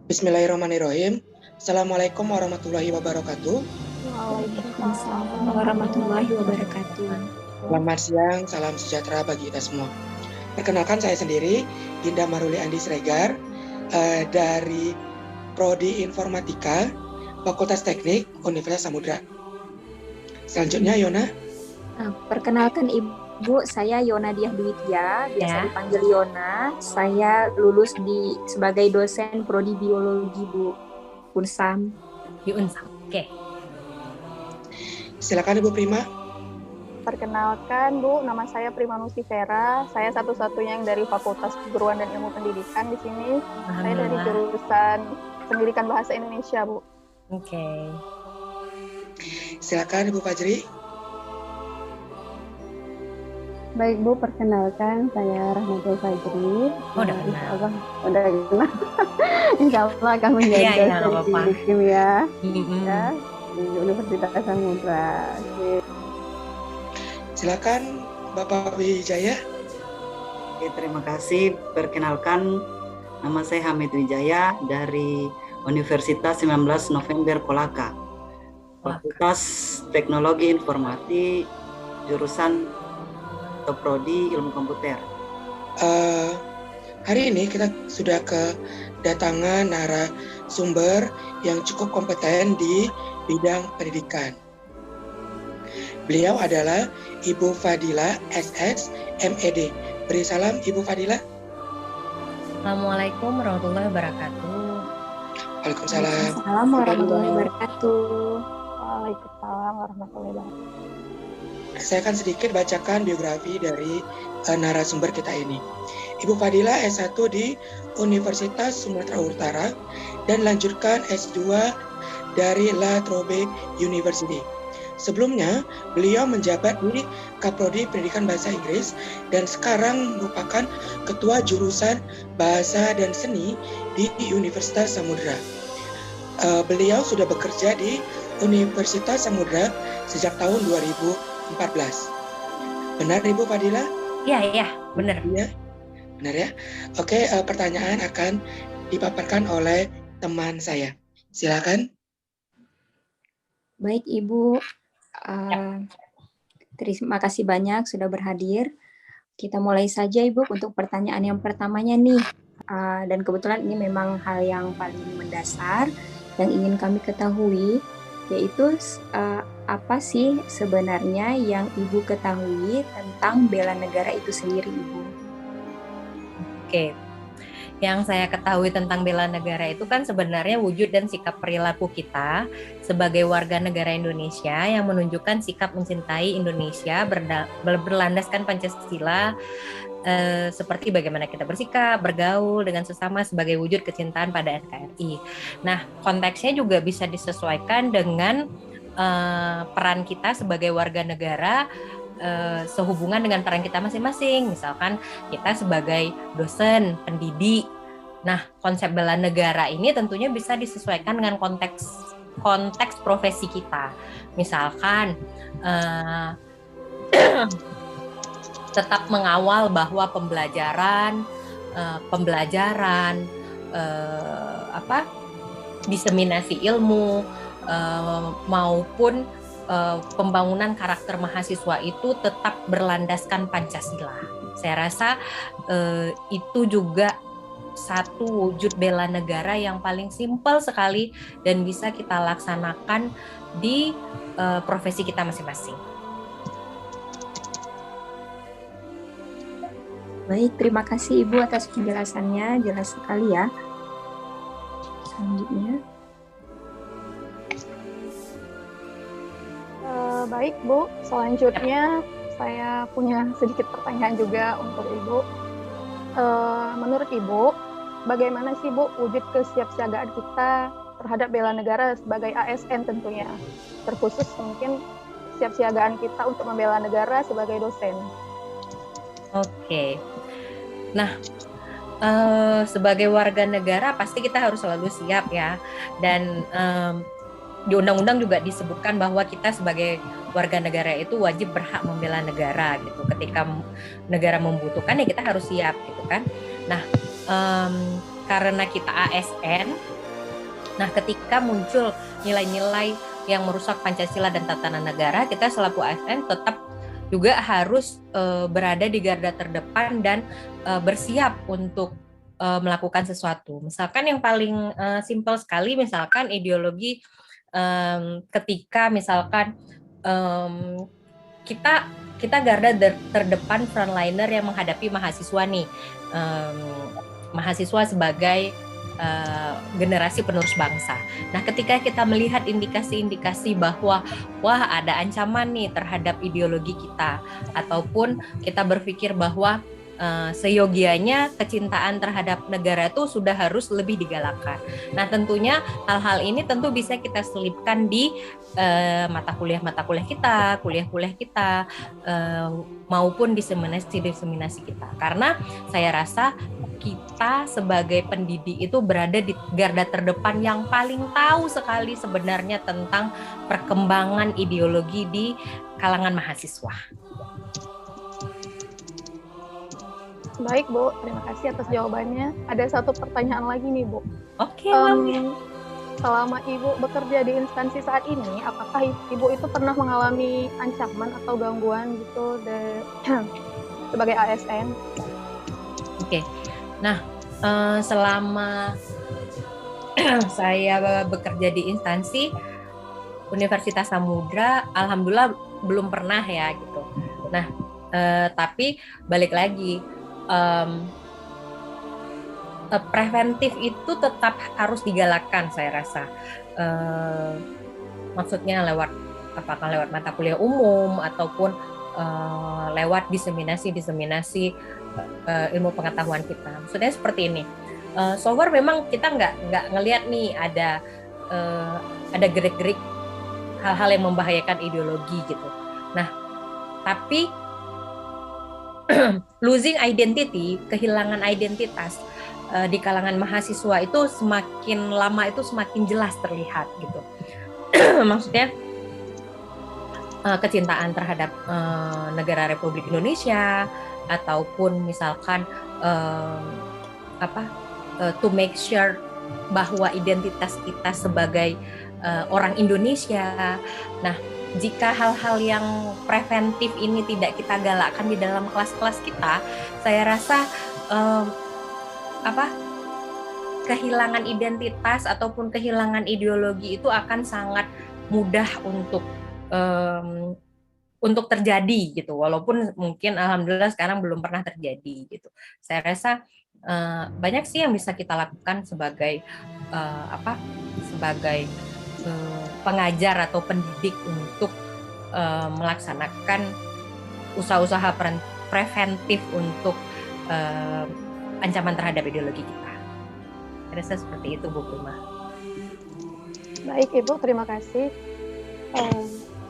Bismillahirrahmanirrahim. Assalamualaikum warahmatullahi wabarakatuh. Waalaikumsalam warahmatullahi wabarakatuh. Selamat siang, salam sejahtera bagi kita semua. Perkenalkan saya sendiri, Dinda Maruli Andi Sregar, dari Prodi Informatika, Fakultas Teknik, Universitas Samudra. Selanjutnya, Yona. Perkenalkan Ibu, saya Yona Diah Dwitya, biasa dipanggil Yona. Saya lulus sebagai dosen Prodi Biologi, Bu. Unsam. Di Unsam, oke. Silakan Ibu Prima. Perkenalkan Bu, nama saya Prima Nusifera. Saya satu-satunya yang dari Fakultas Keguruan dan Ilmu Pendidikan di sini. Saya dari jurusan Pendidikan Bahasa Indonesia, Bu. Oke. Silakan Ibu Fajri. Baik Bu, perkenalkan saya Rahmatul Fajri. Udah kenal. Udah kenal. Insya Allah akan menjadi dosen di kimia ya, di Universitas Samudra. Silakan Bapak Wijaya. Oke, terima kasih. Perkenalkan, nama saya Hamid Wijaya dari Universitas 19 November Kolaka, Fakultas Teknologi Informasi, jurusan atau Prodi Ilmu Komputer. Hari ini kita sudah kedatangan narasumber yang cukup kompeten di bidang pendidikan. Beliau adalah Ibu Fadila SS MED. Beri salam Ibu Fadila. Assalamualaikum warahmatullahi wabarakatuh. Waalaikumsalam. Assalamualaikum warahmatullahi wabarakatuh. Waalaikumsalam warahmatullahi wabarakatuh. Saya akan sedikit bacakan biografi dari narasumber kita ini. Ibu Fadila S1 di Universitas Sumatera Utara dan lanjutkan S2 dari La Trobe University. Sebelumnya, beliau menjabat di Kaprodi Pendidikan Bahasa Inggris dan sekarang merupakan Ketua Jurusan Bahasa dan Seni di Universitas Samudra. Beliau sudah bekerja di Universitas Samudra sejak tahun 2014. Benar Ibu Fadila? Iya, benar. Iya, benar ya. Oke, pertanyaan akan dipaparkan oleh teman saya. Silakan. Baik Ibu, terima kasih banyak sudah berhadir. Kita mulai saja Ibu untuk pertanyaan yang pertamanya nih. Dan kebetulan ini memang hal yang paling mendasar yang ingin kami ketahui, yaitu apa sih sebenarnya yang Ibu ketahui tentang bela negara itu sendiri, Ibu? Oke. Yang saya ketahui tentang bela negara itu kan sebenarnya wujud dan sikap perilaku kita sebagai warga negara Indonesia yang menunjukkan sikap mencintai Indonesia berlandaskan Pancasila, seperti bagaimana kita bersikap, bergaul dengan sesama sebagai wujud kecintaan pada NKRI. Nah, konteksnya juga bisa disesuaikan dengan peran kita sebagai warga negara sehubungan dengan peran kita masing-masing. Misalkan kita sebagai dosen, pendidik. Nah, konsep bela negara ini tentunya bisa disesuaikan dengan konteks profesi kita. Misalkan tetap mengawal bahwa pembelajaran diseminasi ilmu maupun pembangunan karakter mahasiswa itu tetap berlandaskan Pancasila. Saya rasa itu juga satu wujud bela negara yang paling simpel sekali dan bisa kita laksanakan di profesi kita masing-masing. Baik, terima kasih Ibu atas penjelasannya, jelas sekali ya. Selanjutnya. Baik Bu, selanjutnya saya punya sedikit pertanyaan juga untuk Ibu. Menurut Ibu, bagaimana sih Bu wujud kesiapsiagaan kita terhadap bela negara sebagai ASN tentunya, terkhusus mungkin kesiapsiagaan kita untuk membela negara sebagai dosen? Oke. Nah, sebagai warga negara pasti kita harus selalu siap ya, dan di undang-undang juga disebutkan bahwa kita sebagai warga negara itu wajib berhak membela negara gitu. Ketika negara membutuhkan ya kita harus siap gitu kan. Nah, karena kita ASN, nah ketika muncul nilai-nilai yang merusak Pancasila dan tatanan negara, kita selaku ASN tetap juga harus berada di garda terdepan dan bersiap untuk melakukan sesuatu. Misalkan yang paling simpel sekali, misalkan ideologi ketika misalkan kita garda terdepan frontliner yang menghadapi mahasiswa nih, mahasiswa sebagai generasi penerus bangsa. Nah, ketika kita melihat indikasi-indikasi bahwa wah ada ancaman nih terhadap ideologi kita, ataupun kita berpikir bahwa seyogianya kecintaan terhadap negara itu sudah harus lebih digalakkan. Nah, tentunya hal-hal ini tentu bisa kita selipkan di mata kuliah kita, kuliah-kuliah kita, maupun diseminasi kita. Karena saya rasa kita sebagai pendidik itu berada di garda terdepan yang paling tahu sekali sebenarnya tentang perkembangan ideologi di kalangan mahasiswa. Baik, Bu. Terima kasih atas jawabannya. Ada satu pertanyaan lagi nih, Bu. Oke. Selama Ibu bekerja di instansi saat ini, apakah Ibu itu pernah mengalami ancaman atau gangguan gitu sebagai ASN? Oke. Nah, selama saya bekerja di instansi Universitas Samudra, alhamdulillah belum pernah ya gitu. Nah, tapi balik lagi, preventif itu tetap harus digalakkan, saya rasa. Maksudnya apakah lewat mata kuliah umum ataupun lewat diseminasi ilmu pengetahuan kita. Maksudnya seperti ini. So far memang kita nggak ngelihat nih ada gerik-gerik hal-hal yang membahayakan ideologi gitu. Nah, tapi losing identity, kehilangan identitas di kalangan mahasiswa itu semakin lama itu semakin jelas terlihat gitu. Maksudnya kecintaan terhadap negara Republik Indonesia, ataupun misalkan to make sure bahwa identitas kita sebagai orang Indonesia. Nah, jika hal-hal yang preventif ini tidak kita galakkan di dalam kelas-kelas kita, saya rasa kehilangan identitas ataupun kehilangan ideologi itu akan sangat mudah untuk terjadi gitu. Walaupun mungkin alhamdulillah sekarang belum pernah terjadi gitu. Saya rasa banyak sih yang bisa kita lakukan sebagai pengajar atau pendidik untuk melaksanakan usaha-usaha preventif untuk ancaman terhadap ideologi kita. Saya rasa seperti itu, Bu Prima. Baik, Ibu, terima kasih.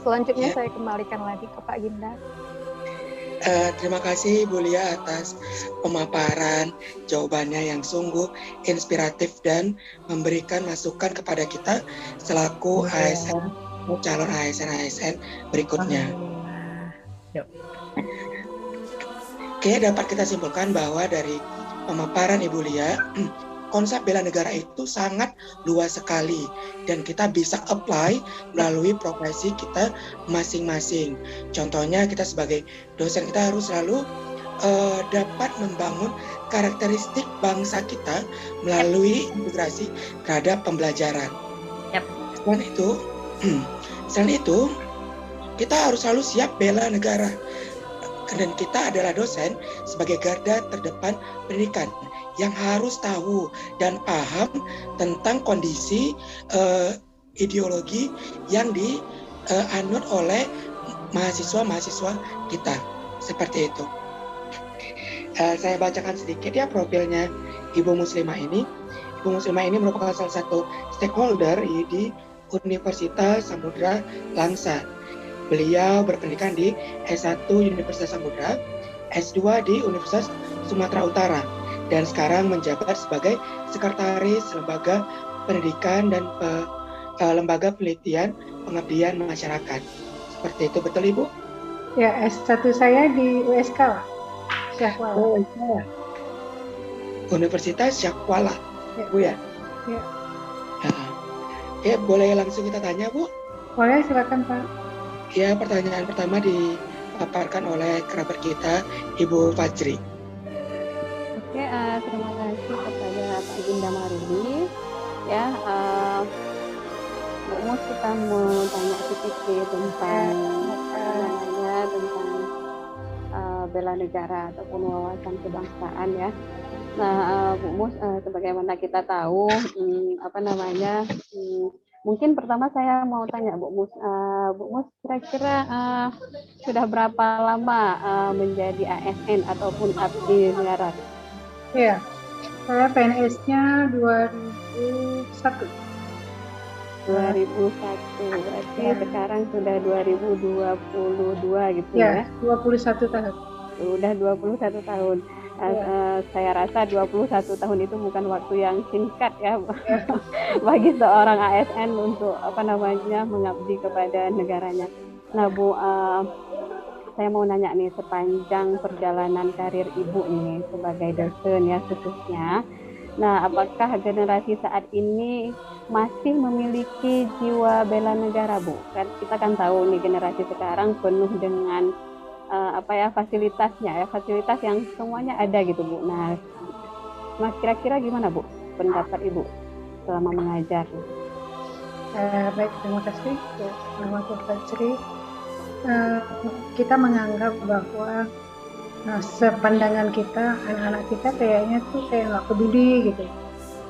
Selanjutnya saya kembalikan lagi ke Pak Ginda. Terima kasih Bu Lia atas pemaparan jawabannya yang sungguh inspiratif dan memberikan masukan kepada kita selaku ASN, calon ASN berikutnya. Oke, dapat kita simpulkan bahwa dari pemaparan Ibu Lia, konsep bela negara itu sangat luas sekali dan kita bisa apply melalui profesi kita masing-masing. Contohnya kita sebagai dosen kita harus selalu dapat membangun karakteristik bangsa kita melalui integrasi terhadap pembelajaran. Selain itu kita harus selalu siap bela negara. Dan kita adalah dosen sebagai garda terdepan pendidikan yang harus tahu dan paham tentang kondisi ideologi yang dianut oleh mahasiswa-mahasiswa kita. Seperti itu. Saya bacakan sedikit ya profilnya Ibu Muslimah ini. Ibu Muslimah ini merupakan salah satu stakeholder di Universitas Samudra Langsa. Beliau berpendidikan di S1 Universitas Samudra, S2 di Universitas Sumatera Utara, dan sekarang menjabat sebagai Sekretaris Lembaga Pendidikan dan Lembaga Penelitian Pengabdian Masyarakat. Seperti itu, betul Ibu? Ya, S1 saya di USK, Syahkuala. Universitas Syahkuala. Bu ya? Ya. Ya, boleh langsung kita tanya, Bu? Boleh, silakan Pak. Ya, pertanyaan pertama dipaparkan oleh kerabat kita, Ibu Fajri. Oke, terima kasih kepada Pak Ginda Maruli. Ya, Bu Mus, kita mau tanya sedikit tentang tentang bela negara ataupun wawasan kebangsaan ya. Nah, Bu Mus, sebagaimana kita tahu, mungkin pertama saya mau tanya Bu Mus, kira-kira sudah berapa lama menjadi ASN ataupun abdi negara? Ya, saya PNS-nya 2001. 2001, berarti sekarang sudah 2022 gitu ya? 21 tahun. Udah 21 tahun. Saya rasa 21 tahun itu bukan waktu yang singkat ya bagi seorang ASN untuk mengabdi kepada negaranya. Nah Bu, saya mau nanya nih, sepanjang perjalanan karir Ibu nih sebagai dosen ya khususnya, nah apakah generasi saat ini masih memiliki jiwa bela negara Bu? Kan kita kan tahu nih generasi sekarang penuh dengan fasilitasnya ya, fasilitas yang semuanya ada gitu Bu. Nah, kira-kira gimana Bu pendapat Ibu selama mengajar? Baik, terima kasih. Nama Bu Fajri. Kita menganggap bahwa sepandangan kita, anak-anak kita kayaknya tuh kayak nggak peduli gitu.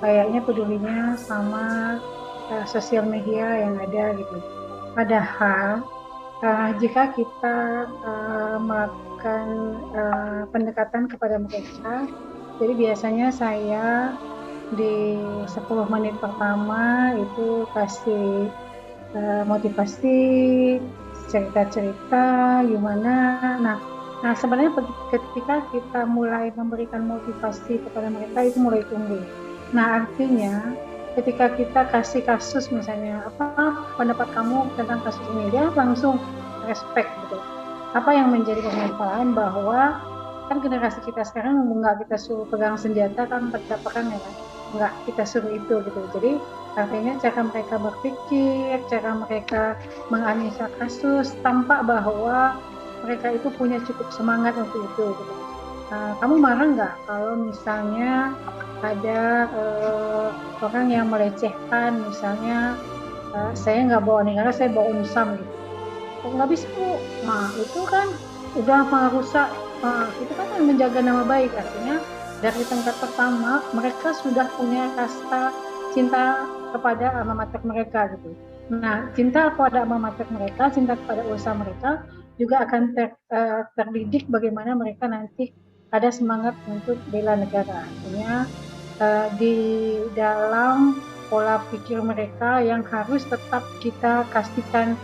Kayaknya pedulinya sama sosial media yang ada gitu. Padahal jika kita melakukan pendekatan kepada mereka, jadi biasanya saya di 10 menit pertama itu kasih motivasi, cerita-cerita gimana. Nah sebenarnya ketika kita mulai memberikan motivasi kepada mereka itu mulai tumbuh. Nah artinya ketika kita kasih kasus misalnya, apa pendapat kamu tentang kasus ini, dia langsung respect gitu. Apa yang menjadi permasalahan bahwa kan generasi kita sekarang nggak kita suruh pegang senjata kan pada perang ya kan, nggak kita suruh itu gitu. Jadi artinya cara mereka berpikir, cara mereka menganalisa kasus, tampak bahwa mereka itu punya cukup semangat untuk itu gitu. Kamu marah nggak kalau misalnya ada orang yang melecehkan, misalnya saya nggak bawa negara, saya bawa unsam gitu. Nggak bisa Bu. Nah itu kan udah merusak, itu kan menjaga nama baik. Artinya dari tingkat pertama mereka sudah punya rasa cinta kepada alma mater mereka gitu. Nah cinta kepada alma mater mereka, cinta kepada usaha mereka juga akan terdidik bagaimana mereka nanti ada semangat untuk bela negara. Artinya di dalam pola pikir mereka yang harus tetap kita kasihkan,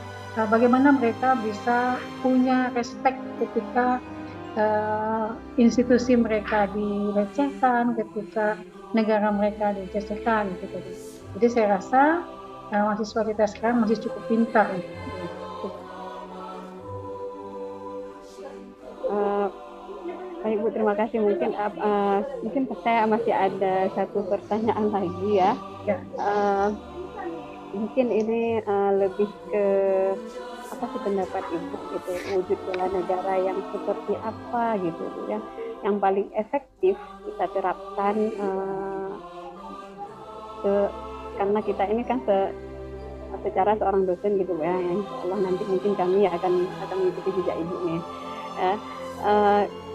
bagaimana mereka bisa punya respect ketika institusi mereka dilecehkan, ketika negara mereka dijajahkan gitu. Jadi saya rasa mahasiswa kita sekarang masih cukup pintar. Baik Bu, terima kasih. Mungkin saya masih ada satu pertanyaan lagi ya. Mungkin ini lebih ke apa sih pendapat Ibu gitu, wujud bela negara yang seperti apa gitu ya, yang paling efektif kita terapkan karena kita ini kan secara seorang dosen gitu ya, yang insya Allah nanti mungkin kami akan mengikuti jejak Ibu nih.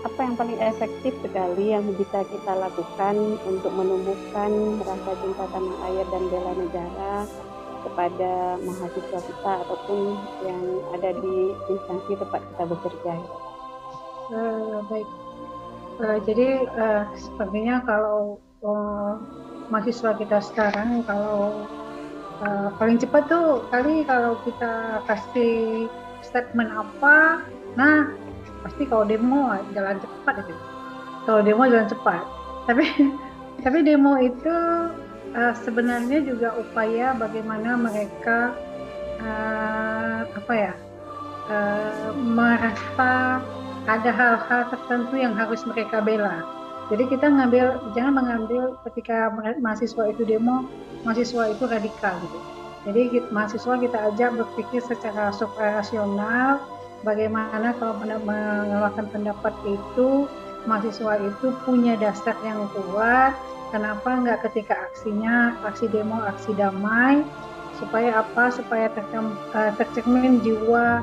Apa yang paling efektif sekali yang bisa kita lakukan untuk menumbuhkan rasa cinta tanah air dan bela negara kepada mahasiswa kita ataupun yang ada di instansi tempat kita bekerja? Baik, jadi sepertinya kalau mahasiswa kita sekarang kalau paling cepat tuh kalau kita kasih statement apa, nah pasti kalau demo jalan cepat itu. Kalau demo jalan cepat. Tapi demo itu sebenarnya juga upaya bagaimana mereka merasa ada hal-hal tertentu yang harus mereka bela. Jadi kita jangan mengambil ketika mahasiswa itu demo, mahasiswa itu radikal gitu. Jadi mahasiswa kita ajak berpikir secara suprarasional, bagaimana kalau mengeluarkan pendapat itu, mahasiswa itu punya dasar yang kuat, kenapa enggak ketika aksinya, aksi demo, aksi damai, supaya apa? Supaya tercermin jiwa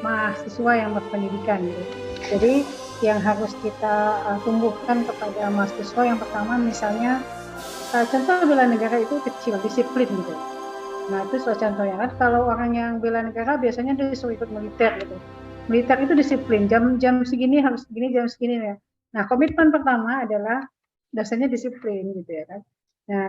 mahasiswa yang berpendidikan gitu. Jadi yang harus kita tumbuhkan kepada mahasiswa yang pertama misalnya contoh bela negara itu kecil, disiplin gitu. Nah itu salah contohnya kan. Kalau orang yang bela negara biasanya disuruh ikut militer gitu. Militer itu disiplin, jam segini harus segini, jam segini ya. Nah komitmen pertama adalah dasarnya disiplin gitu ya kan. Nah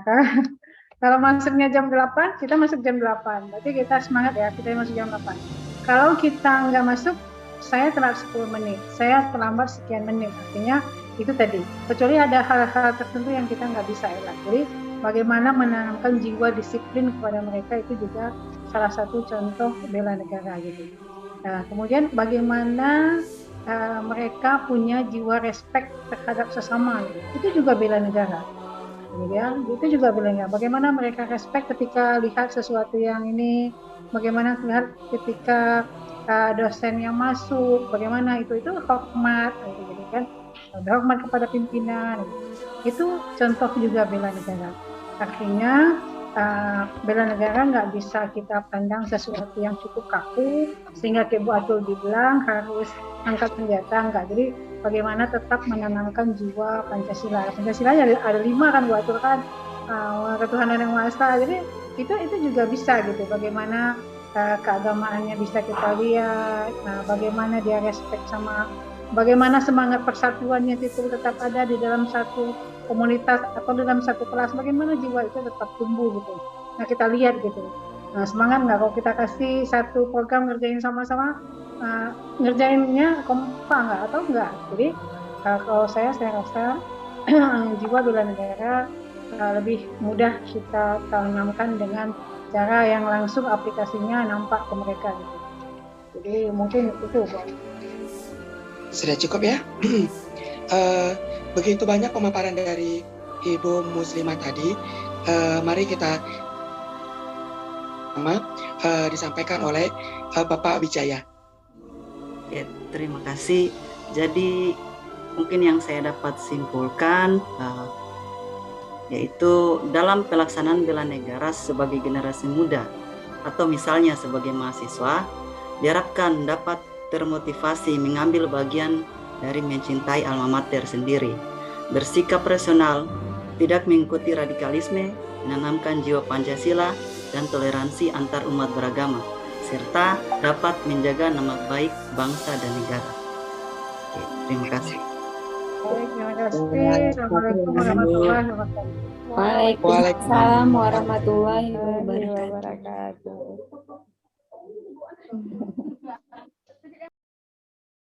kalau masuknya jam 8, kita masuk jam 8. Berarti kita semangat ya, kita masuk jam 8. Kalau kita nggak masuk, saya telat 10 menit, saya terlambat sekian menit. Artinya itu tadi, kecuali ada hal-hal tertentu yang kita nggak bisa elak. Jadi bagaimana menanamkan jiwa disiplin kepada mereka itu juga salah satu contoh bela negara gitu. Nah, kemudian bagaimana mereka punya jiwa respect terhadap sesama gitu. Itu juga bela negara. Ya, itu juga bela negara. Bagaimana mereka respect ketika lihat sesuatu yang ini, bagaimana lihat ketika dosen yang masuk, bagaimana itu hormat gitu kan, hormat kepada pimpinan, itu contoh juga bela negara. Artinya bela negara nggak bisa kita pandang sesuatu yang cukup kaku sehingga kayak Bu Atul dibilang harus angkat senjata, enggak. Jadi bagaimana tetap menanamkan jiwa Pancasila. Pancasila ada 5 kan Bu Atul kan, ketuhanan yang Maha Esa. Jadi itu juga bisa gitu. Bagaimana keagamaannya bisa kita lihat, bagaimana dia respect sama, bagaimana semangat persatuannya itu tetap ada di dalam satu komunitas atau dalam satu kelas, bagaimana jiwa itu tetap tumbuh gitu. Nah kita lihat gitu, semangat nggak kalau kita kasih satu program ngerjain sama-sama, ngerjainnya kompak nggak atau enggak. Jadi kalau saya rasa jiwa bela negara lebih mudah kita tanamkan dengan cara yang langsung aplikasinya nampak ke mereka gitu. Jadi mungkin itu Pak. Sudah cukup ya. Begitu banyak pemaparan dari Ibu Muslimah tadi. Mari kita disampaikan oleh Bapak Wijaya. Ya, terima kasih. Jadi mungkin yang saya dapat simpulkan yaitu dalam pelaksanaan bela negara sebagai generasi muda atau misalnya sebagai mahasiswa, diharapkan dapat termotivasi mengambil bagian dari mencintai alma mater sendiri, bersikap rasional, tidak mengikuti radikalisme, menanamkan jiwa Pancasila dan toleransi antar umat beragama, serta dapat menjaga nama baik bangsa dan negara. Oke, terima kasih. Terima kasih. Assalamualaikum warahmatullahi wabarakatuh. Waalaikumsalam warahmatullahi wabarakatuh.